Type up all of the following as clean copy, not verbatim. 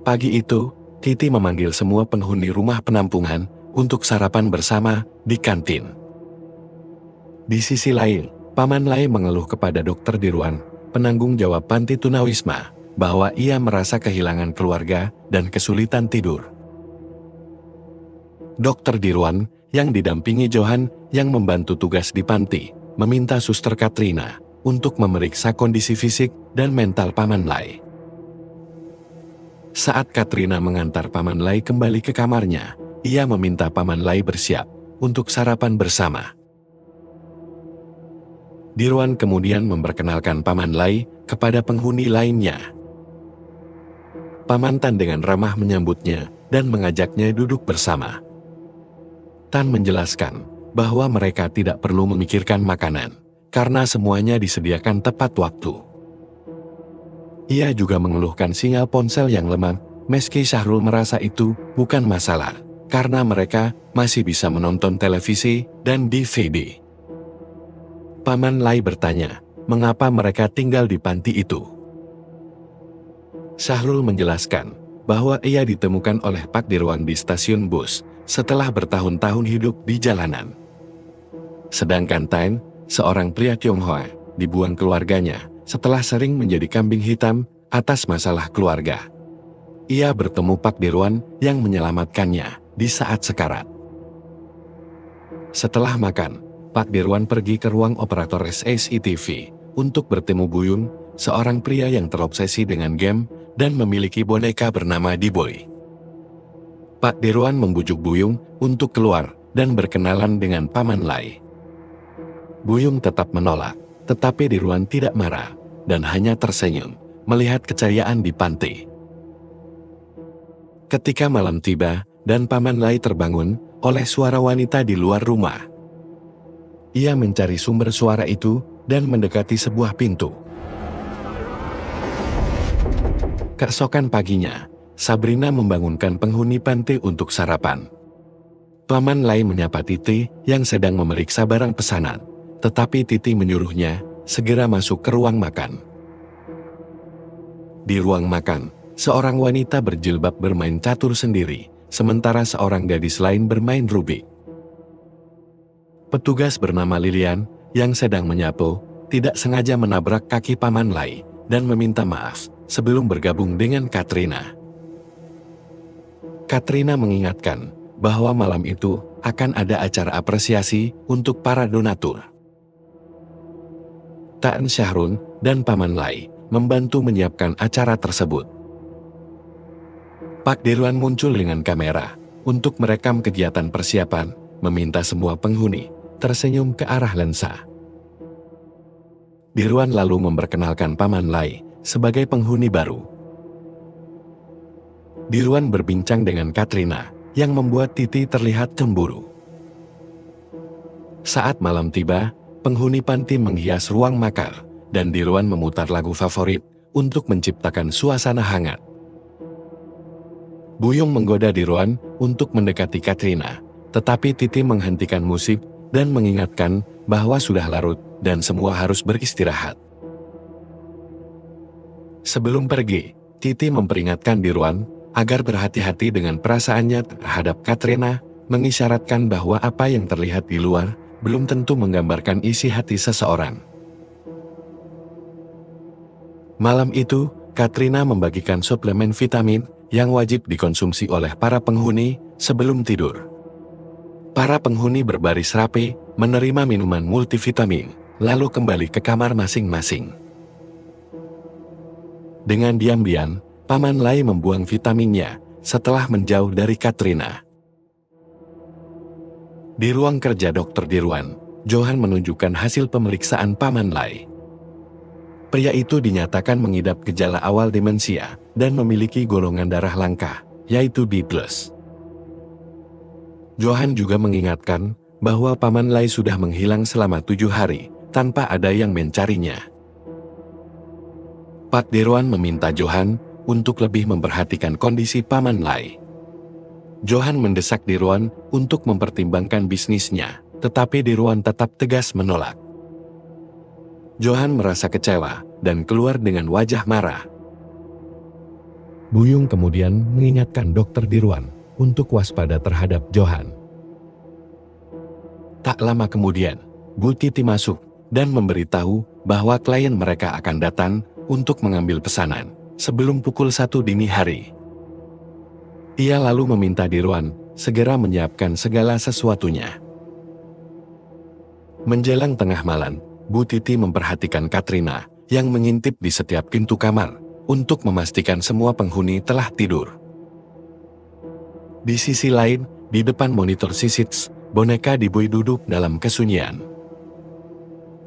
Pagi itu, Titi memanggil semua penghuni rumah penampungan untuk sarapan bersama di kantin. Di sisi lain, Paman Lai mengeluh kepada Dokter Dirwan, penanggung jawab panti tunawisma, bahwa ia merasa kehilangan keluarga dan kesulitan tidur. Dokter Dirwan, yang didampingi Johan yang membantu tugas di panti, meminta Suster Katrina untuk memeriksa kondisi fisik dan mental Paman Lai. Saat Katrina mengantar Paman Lai kembali ke kamarnya, ia meminta Paman Lai bersiap untuk sarapan bersama. Dirwan kemudian memperkenalkan Paman Lai kepada penghuni lainnya. Paman Tan dengan ramah menyambutnya dan mengajaknya duduk bersama. Tan menjelaskan bahwa mereka tidak perlu memikirkan makanan, karena semuanya disediakan tepat waktu. Ia juga mengeluhkan sinyal ponsel yang lemah, meski Syahrul merasa itu bukan masalah, karena mereka masih bisa menonton televisi dan DVD. Paman Lai bertanya, mengapa mereka tinggal di panti itu. Syahrul menjelaskan bahwa ia ditemukan oleh Pak Dirwan di stasiun bus setelah bertahun-tahun hidup di jalanan. Sedangkan Tan, seorang pria Tionghoa, dibuang keluarganya setelah sering menjadi kambing hitam atas masalah keluarga. Ia bertemu Pak Dirwan yang menyelamatkannya di saat sekarat. Setelah makan, Pak Dirwan pergi ke ruang operator SCTV untuk bertemu Buyung, seorang pria yang terobsesi dengan game dan memiliki boneka bernama D-Boy. Pak Dirwan membujuk Buyung untuk keluar dan berkenalan dengan Paman Lai. Buyung tetap menolak, tetapi Dirwan tidak marah dan hanya tersenyum melihat keceriaan di panti. Ketika malam tiba dan Paman Lai terbangun oleh suara wanita di luar rumah. Ia mencari sumber suara itu dan mendekati sebuah pintu. Keesokan paginya, Sabrina membangunkan penghuni panti untuk sarapan. Paman Lai menyapa Titi yang sedang memeriksa barang pesanan, tetapi Titi menyuruhnya segera masuk ke ruang makan. Di ruang makan, seorang wanita berjilbab bermain catur sendiri, sementara seorang gadis lain bermain rubik. Petugas bernama Lilian, yang sedang menyapu, tidak sengaja menabrak kaki Paman Lai dan meminta maaf sebelum bergabung dengan Katrina. Katrina mengingatkan bahwa malam itu akan ada acara apresiasi untuk para donatur. Tan Syahrul dan Paman Lai membantu menyiapkan acara tersebut. Pak Dirwan muncul dengan kamera untuk merekam kegiatan persiapan, meminta semua penghuni tersenyum ke arah lensa. Dirwan lalu memperkenalkan Paman Lai sebagai penghuni baru. Dirwan berbincang dengan Katrina yang membuat Titi terlihat cemburu. Saat malam tiba, penghuni panti menghias ruang makan dan Dirwan memutar lagu favorit untuk menciptakan suasana hangat. Buyung menggoda Dirwan untuk mendekati Katrina, tetapi Titi menghentikan musik dan mengingatkan bahwa sudah larut dan semua harus beristirahat. Sebelum pergi, Titi memperingatkan Dirwan agar berhati-hati dengan perasaannya terhadap Katrina, mengisyaratkan bahwa apa yang terlihat di luar belum tentu menggambarkan isi hati seseorang. Malam itu, Katrina membagikan suplemen vitamin yang wajib dikonsumsi oleh para penghuni sebelum tidur. Para penghuni berbaris rapi, menerima minuman multivitamin, lalu kembali ke kamar masing-masing. Dengan diam-diam, Paman Lai membuang vitaminnya setelah menjauh dari Katrina. Di ruang kerja Dokter Dirwan, Johan menunjukkan hasil pemeriksaan Paman Lai. Pria itu dinyatakan mengidap gejala awal demensia dan memiliki golongan darah langka, yaitu B+. Johan juga mengingatkan bahwa Paman Lai sudah menghilang selama 7 hari, tanpa ada yang mencarinya. Pak Dirwan meminta Johan untuk lebih memperhatikan kondisi Paman Lai. Johan mendesak Dirwan untuk mempertimbangkan bisnisnya, tetapi Dirwan tetap tegas menolak. Johan merasa kecewa dan keluar dengan wajah marah. Buyung kemudian mengingatkan Dokter Dirwan untuk waspada terhadap Johan. Tak lama kemudian, Bu Titi masuk dan memberitahu bahwa klien mereka akan datang untuk mengambil pesanan sebelum pukul 1 dini hari. Ia lalu meminta Dirwan segera menyiapkan segala sesuatunya. Menjelang tengah malam, Bu Titi memperhatikan Katrina yang mengintip di setiap pintu kamar untuk memastikan semua penghuni telah tidur. Di sisi lain, di depan monitor Sisits, boneka Dibui duduk dalam kesunyian.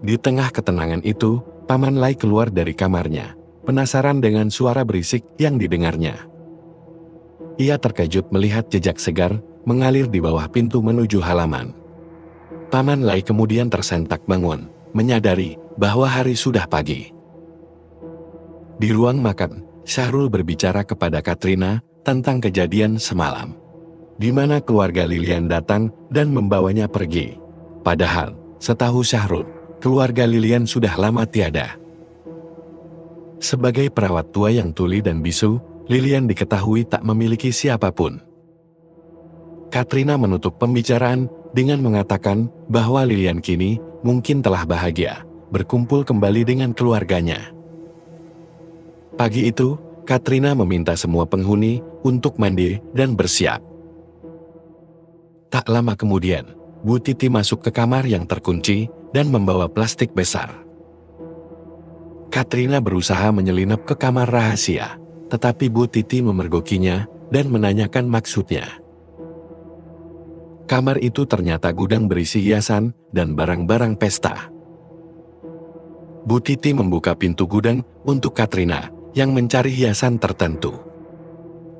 Di tengah ketenangan itu, Paman Lai keluar dari kamarnya, penasaran dengan suara berisik yang didengarnya. Ia terkejut melihat jejak segar mengalir di bawah pintu menuju halaman. Paman Lai kemudian tersentak bangun, menyadari bahwa hari sudah pagi. Di ruang makan, Syahrul berbicara kepada Katrina tentang kejadian semalam, di mana keluarga Lilian datang dan membawanya pergi. Padahal, setahu Syahrul, keluarga Lilian sudah lama tiada. Sebagai perawat tua yang tuli dan bisu, Lilian diketahui tak memiliki siapapun. Katrina menutup pembicaraan dengan mengatakan bahwa Lilian kini mungkin telah bahagia, berkumpul kembali dengan keluarganya. Pagi itu, Katrina meminta semua penghuni untuk mandi dan bersiap. Tak lama kemudian, Bu Titi masuk ke kamar yang terkunci dan membawa plastik besar. Katrina berusaha menyelinap ke kamar rahasia, tetapi Bu Titi memergokinya dan menanyakan maksudnya. Kamar itu ternyata gudang berisi hiasan dan barang-barang pesta. Bu Titi membuka pintu gudang untuk Katrina yang mencari hiasan tertentu.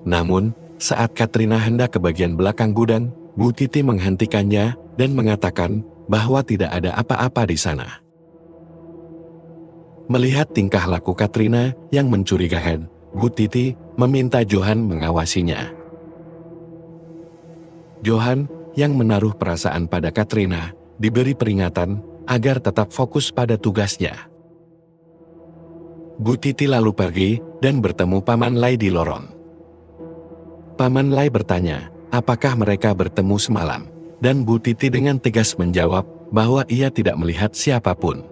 Namun, saat Katrina hendak ke bagian belakang gudang, Bu Titi menghentikannya dan mengatakan bahwa tidak ada apa-apa di sana. Melihat tingkah laku Katrina yang mencurigakan, Bu Titi meminta Johan mengawasinya. Johan, yang menaruh perasaan pada Katrina, diberi peringatan agar tetap fokus pada tugasnya. Bu Titi lalu pergi dan bertemu Paman Lai di lorong. Paman Lai bertanya, apakah mereka bertemu semalam, dan Bu Titi dengan tegas menjawab bahwa ia tidak melihat siapapun.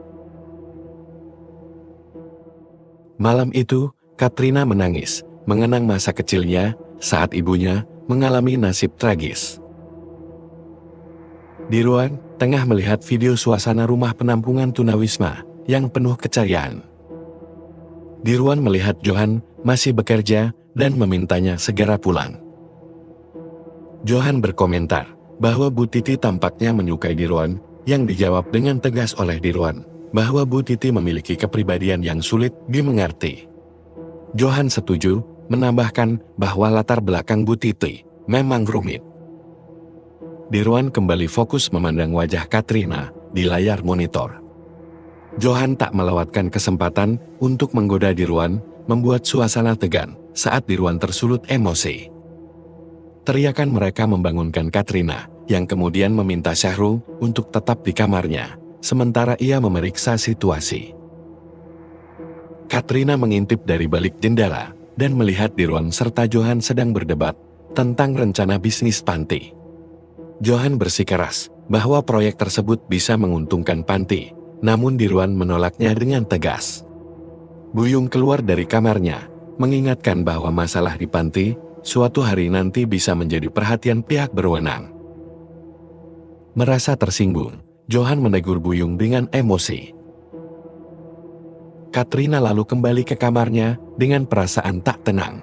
Malam itu, Katrina menangis, mengenang masa kecilnya saat ibunya mengalami nasib tragis. Dirwan tengah melihat video suasana rumah penampungan tunawisma yang penuh keceriaan. Dirwan melihat Johan masih bekerja dan memintanya segera pulang. Johan berkomentar bahwa Bu Titi tampaknya menyukai Dirwan, yang dijawab dengan tegas oleh Dirwan bahwa Bu Titi memiliki kepribadian yang sulit dimengerti. Johan setuju, menambahkan bahwa latar belakang Bu Titi memang rumit. Dirwan kembali fokus memandang wajah Katrina di layar monitor. Johan tak melewatkan kesempatan untuk menggoda Dirwan, membuat suasana tegang saat Dirwan tersulut emosi. Teriakan mereka membangunkan Katrina, yang kemudian meminta Syahrul untuk tetap di kamarnya, sementara ia memeriksa situasi. Katrina mengintip dari balik jendela dan melihat Dirwan serta Johan sedang berdebat tentang rencana bisnis panti. Johan bersikeras bahwa proyek tersebut bisa menguntungkan panti, namun Dirwan menolaknya dengan tegas. Buyung keluar dari kamarnya, mengingatkan bahwa masalah di panti suatu hari nanti bisa menjadi perhatian pihak berwenang. Merasa tersinggung, Johan menegur Buyung dengan emosi. Katrina lalu kembali ke kamarnya dengan perasaan tak tenang.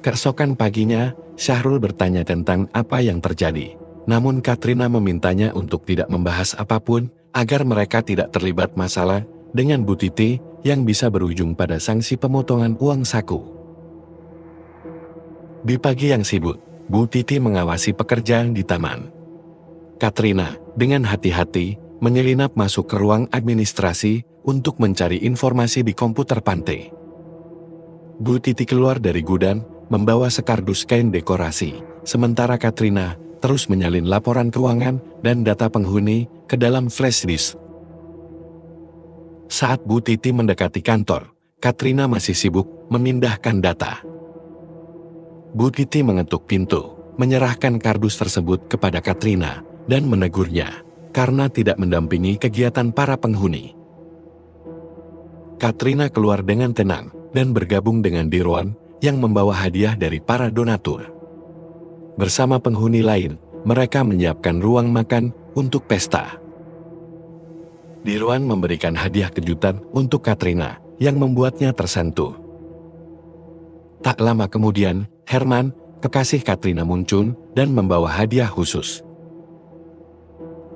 Keesokan paginya, Syahrul bertanya tentang apa yang terjadi. Namun Katrina memintanya untuk tidak membahas apapun, agar mereka tidak terlibat masalah dengan Bu Titi yang bisa berujung pada sanksi pemotongan uang saku. Di pagi yang sibuk, Bu Titi mengawasi pekerjaan di taman. Katrina, dengan hati-hati, menyelinap masuk ke ruang administrasi untuk mencari informasi di komputer panti. Bu Titi keluar dari gudang, membawa sekardus kain dekorasi, sementara Katrina terus menyalin laporan keuangan dan data penghuni ke dalam flash disk. Saat Bu Titi mendekati kantor, Katrina masih sibuk memindahkan data. Bu Titi mengetuk pintu, menyerahkan kardus tersebut kepada Katrina, dan menegurnya, karena tidak mendampingi kegiatan para penghuni. Katrina keluar dengan tenang, dan bergabung dengan Dirwan, yang membawa hadiah dari para donatur. Bersama penghuni lain, mereka menyiapkan ruang makan untuk pesta. Dirwan memberikan hadiah kejutan untuk Katrina, yang membuatnya tersentuh. Tak lama kemudian, Herman, kekasih Katrina muncul, dan membawa hadiah khusus.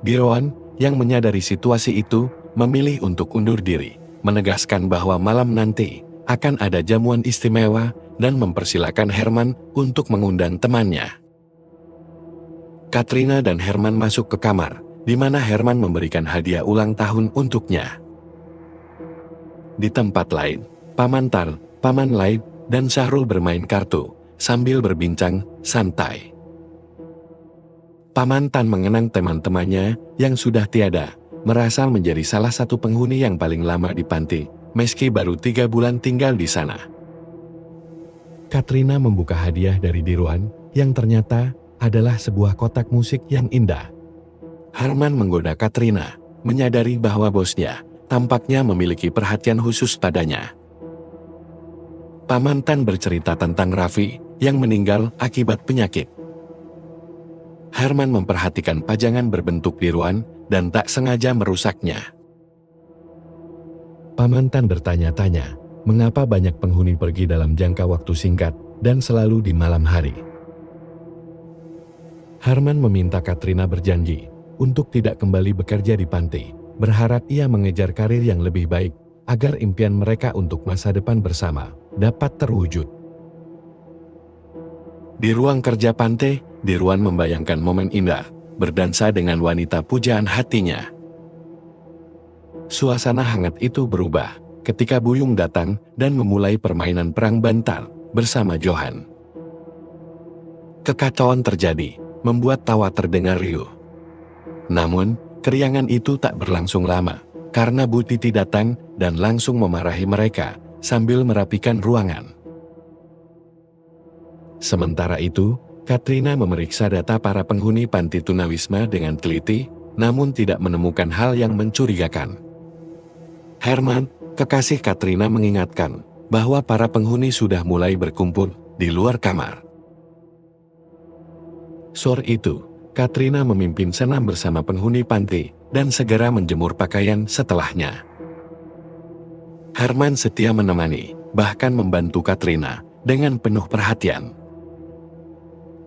Dirwan, yang menyadari situasi itu, memilih untuk undur diri, menegaskan bahwa malam nanti akan ada jamuan istimewa dan mempersilakan Herman untuk mengundang temannya. Katrina dan Herman masuk ke kamar, di mana Herman memberikan hadiah ulang tahun untuknya. Di tempat lain, Paman Tal, Paman Laid, dan Syahrul bermain kartu, sambil berbincang santai. Paman Tan mengenang teman-temannya yang sudah tiada, merasa menjadi salah satu penghuni yang paling lama di panti, meski baru 3 bulan tinggal di sana. Katrina membuka hadiah dari Dirwan, yang ternyata adalah sebuah kotak musik yang indah. Herman menggoda Katrina, menyadari bahwa bosnya tampaknya memiliki perhatian khusus padanya. Paman Tan bercerita tentang Raffi yang meninggal akibat penyakit. Herman memperhatikan pajangan berbentuk Dirwan dan tak sengaja merusaknya. Paman Tan bertanya-tanya, mengapa banyak penghuni pergi dalam jangka waktu singkat dan selalu di malam hari. Herman meminta Katrina berjanji untuk tidak kembali bekerja di panti, berharap ia mengejar karir yang lebih baik agar impian mereka untuk masa depan bersama dapat terwujud. Di ruang kerja pantai, Dirwan membayangkan momen indah, berdansa dengan wanita pujaan hatinya. Suasana hangat itu berubah ketika Buyung datang dan memulai permainan perang bantal bersama Johan. Kekacauan terjadi, membuat tawa terdengar riuh. Namun, keriangan itu tak berlangsung lama, karena Bu Titi datang dan langsung memarahi mereka sambil merapikan ruangan. Sementara itu, Katrina memeriksa data para penghuni panti tunawisma dengan teliti, namun tidak menemukan hal yang mencurigakan. Herman, kekasih Katrina mengingatkan bahwa para penghuni sudah mulai berkumpul di luar kamar. Sore itu, Katrina memimpin senam bersama penghuni panti dan segera menjemur pakaian setelahnya. Herman setia menemani, bahkan membantu Katrina dengan penuh perhatian.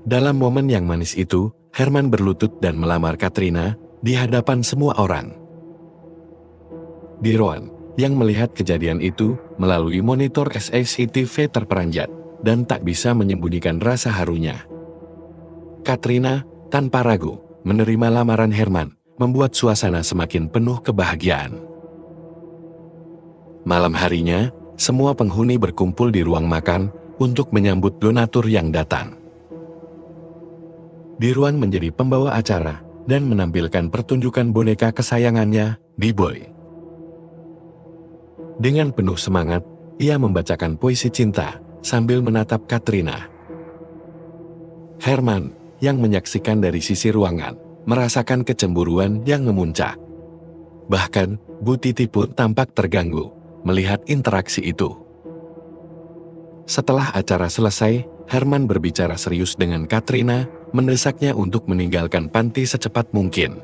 Dalam momen yang manis itu, Herman berlutut dan melamar Katrina di hadapan semua orang. Dirwan, yang melihat kejadian itu melalui monitor CCTV terperanjat dan tak bisa menyembunyikan rasa harunya. Katrina, tanpa ragu, menerima lamaran Herman, membuat suasana semakin penuh kebahagiaan. Malam harinya, semua penghuni berkumpul di ruang makan untuk menyambut donatur yang datang. Dirwan menjadi pembawa acara dan menampilkan pertunjukan boneka kesayangannya, D-Boy. Dengan penuh semangat, ia membacakan puisi cinta sambil menatap Katrina. Herman, yang menyaksikan dari sisi ruangan, merasakan kecemburuan yang memuncak. Bahkan, Bu Titi pun tampak terganggu melihat interaksi itu. Setelah acara selesai, Herman berbicara serius dengan Katrina, mendesaknya untuk meninggalkan panti secepat mungkin.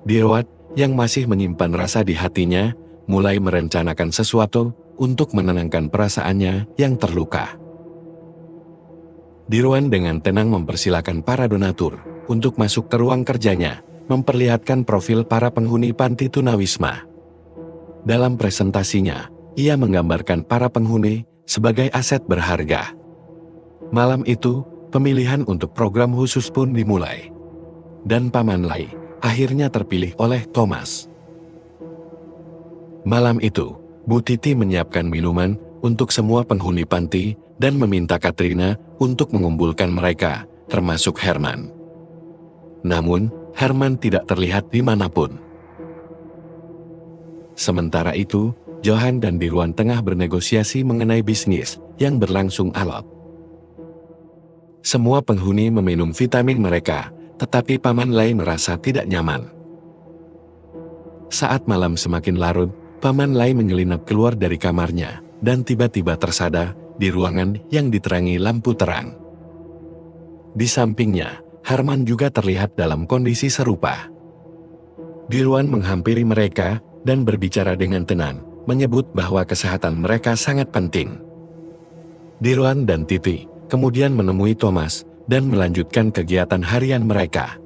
Dirwan, yang masih menyimpan rasa di hatinya, mulai merencanakan sesuatu untuk menenangkan perasaannya yang terluka. Dirwan dengan tenang mempersilakan para donatur untuk masuk ke ruang kerjanya, memperlihatkan profil para penghuni panti tunawisma. Dalam presentasinya, ia menggambarkan para penghuni sebagai aset berharga. Malam itu, pemilihan untuk program khusus pun dimulai. Dan Paman Lai akhirnya terpilih oleh Thomas. Malam itu, Bu Titi menyiapkan minuman untuk semua penghuni panti dan meminta Katrina untuk mengumpulkan mereka, termasuk Herman. Namun, Herman tidak terlihat dimanapun. Sementara itu, Johan dan Dirwan tengah bernegosiasi mengenai bisnis yang berlangsung alot. Semua penghuni meminum vitamin mereka, tetapi Paman Lai merasa tidak nyaman. Saat malam semakin larut, Paman Lai menyelinap keluar dari kamarnya, dan tiba-tiba tersadar di ruangan yang diterangi lampu terang. Di sampingnya, Herman juga terlihat dalam kondisi serupa. Dirwan menghampiri mereka dan berbicara dengan tenang, menyebut bahwa kesehatan mereka sangat penting. Dirwan dan Titi kemudian menemui Thomas dan melanjutkan kegiatan harian mereka.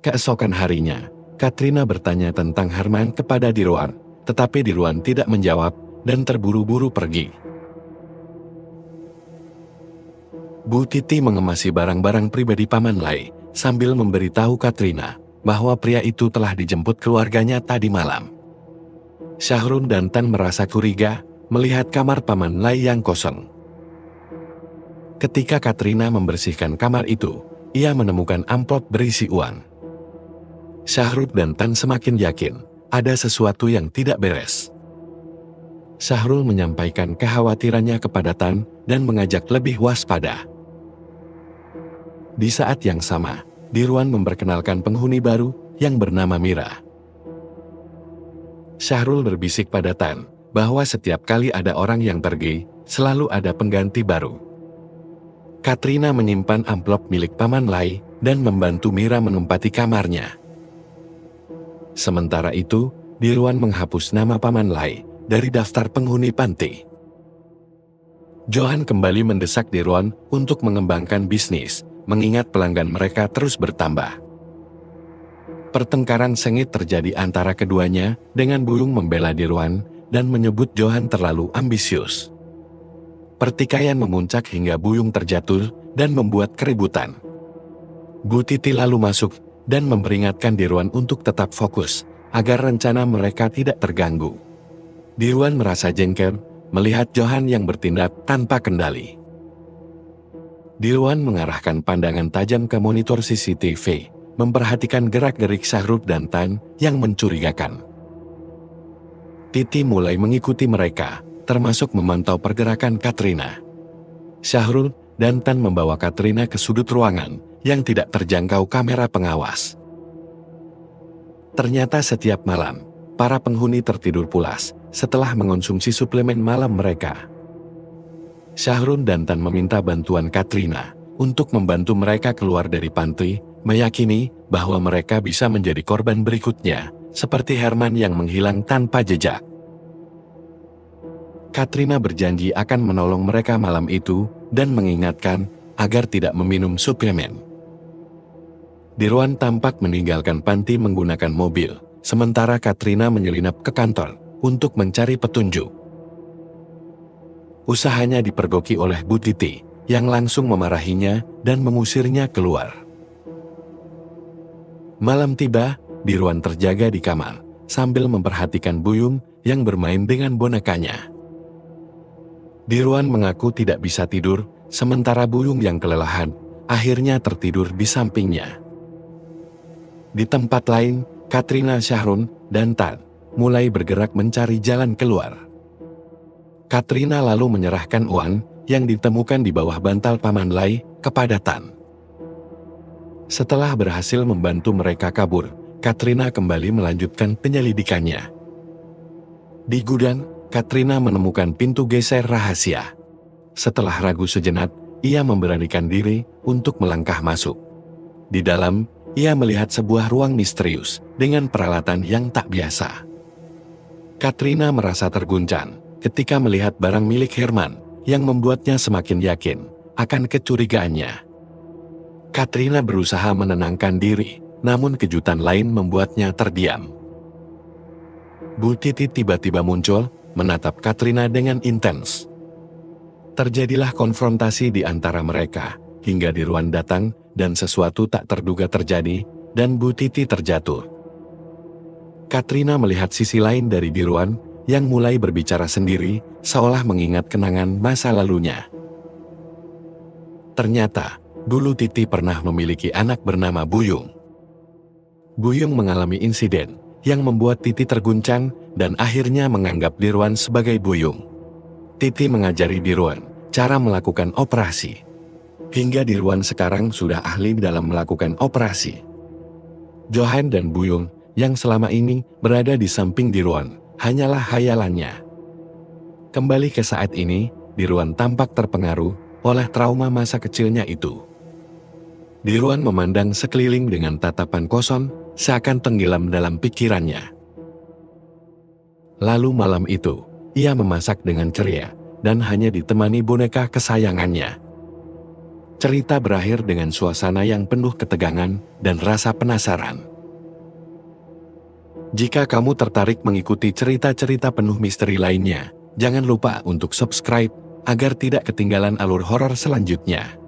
Keesokan harinya, Katrina bertanya tentang Herman kepada Dirwan, tetapi Dirwan tidak menjawab dan terburu-buru pergi. Bu Titi mengemasi barang-barang pribadi Paman Lai sambil memberitahu Katrina bahwa pria itu telah dijemput keluarganya tadi malam. Syahrul dan Tan merasa curiga melihat kamar Paman Lai yang kosong. Ketika Katrina membersihkan kamar itu, ia menemukan amplop berisi uang. Syahrul dan Tan semakin yakin ada sesuatu yang tidak beres. Syahrul menyampaikan kekhawatirannya kepada Tan dan mengajak lebih waspada. Di saat yang sama, Dirwan memperkenalkan penghuni baru yang bernama Mira. Syahrul berbisik pada Tan bahwa setiap kali ada orang yang pergi, selalu ada pengganti baru. Katrina menyimpan amplop milik Paman Lai dan membantu Mira menempati kamarnya. Sementara itu, Dirwan menghapus nama Paman Lai dari daftar penghuni panti. Johan kembali mendesak Dirwan untuk mengembangkan bisnis, mengingat pelanggan mereka terus bertambah. Pertengkaran sengit terjadi antara keduanya dengan Buyung membela Dirwan dan menyebut Johan terlalu ambisius. Pertikaian memuncak hingga Buyung terjatuh dan membuat keributan. Bu Titi lalu masuk dan memperingatkan Dirwan untuk tetap fokus, agar rencana mereka tidak terganggu. Dirwan merasa jengkel melihat Johan yang bertindak tanpa kendali. Dirwan mengarahkan pandangan tajam ke monitor CCTV, memperhatikan gerak-gerik Syahrul dan Tan yang mencurigakan. Titi mulai mengikuti mereka, termasuk memantau pergerakan Katrina. Syahrul dan Tan membawa Katrina ke sudut ruangan yang tidak terjangkau kamera pengawas. Ternyata setiap malam, para penghuni tertidur pulas setelah mengonsumsi suplemen malam mereka. Syahrul dan Tan meminta bantuan Katrina untuk membantu mereka keluar dari panti, meyakini bahwa mereka bisa menjadi korban berikutnya, seperti Herman yang menghilang tanpa jejak. Katrina berjanji akan menolong mereka malam itu dan mengingatkan agar tidak meminum suplemen. Dirwan tampak meninggalkan panti menggunakan mobil, sementara Katrina menyelinap ke kantor untuk mencari petunjuk. Usahanya dipergoki oleh Bu Titi, yang langsung memarahinya dan mengusirnya keluar. Malam tiba, Dirwan terjaga di kamar, sambil memperhatikan Buyung yang bermain dengan bonekanya. Dirwan mengaku tidak bisa tidur, sementara Buyung yang kelelahan, akhirnya tertidur di sampingnya. Di tempat lain, Katrina, Syahrul, dan Tan mulai bergerak mencari jalan keluar. Katrina lalu menyerahkan uang yang ditemukan di bawah bantal Paman Lai kepada Tan. Setelah berhasil membantu mereka kabur, Katrina kembali melanjutkan penyelidikannya. Di gudang, Katrina menemukan pintu geser rahasia. Setelah ragu sejenak, ia memberanikan diri untuk melangkah masuk. Di dalam, ia melihat sebuah ruang misterius dengan peralatan yang tak biasa. Katrina merasa terguncang ketika melihat barang milik Herman yang membuatnya semakin yakin akan kecurigaannya. Katrina berusaha menenangkan diri, namun kejutan lain membuatnya terdiam. Bu Titi tiba-tiba muncul, menatap Katrina dengan intens. Terjadilah konfrontasi di antara mereka, hingga Dirwan datang, dan sesuatu tak terduga terjadi, dan Bu Titi terjatuh. Katrina melihat sisi lain dari Dirwan, yang mulai berbicara sendiri, seolah mengingat kenangan masa lalunya. Ternyata, dulu Titi pernah memiliki anak bernama Buyung. Buyung mengalami insiden, yang membuat Titi terguncang dan akhirnya menganggap Dirwan sebagai buyung. Titi mengajari Dirwan cara melakukan operasi. Hingga Dirwan sekarang sudah ahli dalam melakukan operasi. Johan dan Buyung yang selama ini berada di samping Dirwan hanyalah hayalannya. Kembali ke saat ini, Dirwan tampak terpengaruh oleh trauma masa kecilnya itu. Dirwan memandang sekeliling dengan tatapan kosong, seakan tenggelam dalam pikirannya. Lalu malam itu, ia memasak dengan ceria, dan hanya ditemani boneka kesayangannya. Cerita berakhir dengan suasana yang penuh ketegangan dan rasa penasaran. Jika kamu tertarik mengikuti cerita-cerita penuh misteri lainnya, jangan lupa untuk subscribe, agar tidak ketinggalan alur horor selanjutnya.